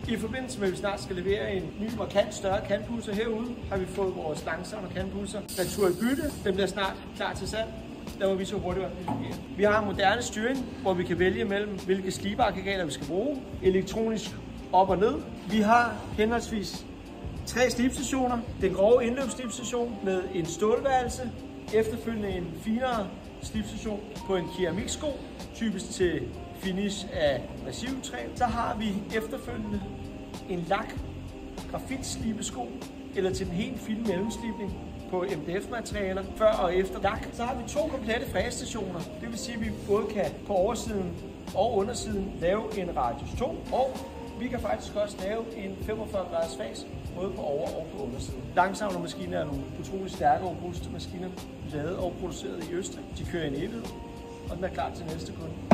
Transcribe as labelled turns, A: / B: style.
A: I forbindelse med, at vi snart skal levere en ny markant større kantpudser herude, har vi fået vores Langsavner kantpudser retur i bytte. Den bliver snart klar til salg. Der må vi så hurtigt være. Vi har en moderne styring, hvor vi kan vælge mellem, hvilke slibeaggregater vi skal bruge. Elektronisk op og ned. Vi har henholdsvis 3 slibstationer. Den grove indløbsslibstation med en stålværelse. Efterfølgende en finere slibstation på en keramiksko, typisk til finish af massivtræ. Så har vi efterfølgende en lak grafitslibesko, eller til den helt fine mellemslibning på MDF-materialer, før og efter lak. Så har vi 2 komplette fræsestationer. Det vil sige, at vi både kan på oversiden og undersiden lave en radius 2, og vi kan faktisk også lave en 45 graders fas, både på over- og på undersiden. Langsavner-maskiner er nogle utrolig stærke og robuste maskiner, lavet og produceret i Østrig. De kører i en evighed, og den er klar til næste kunde.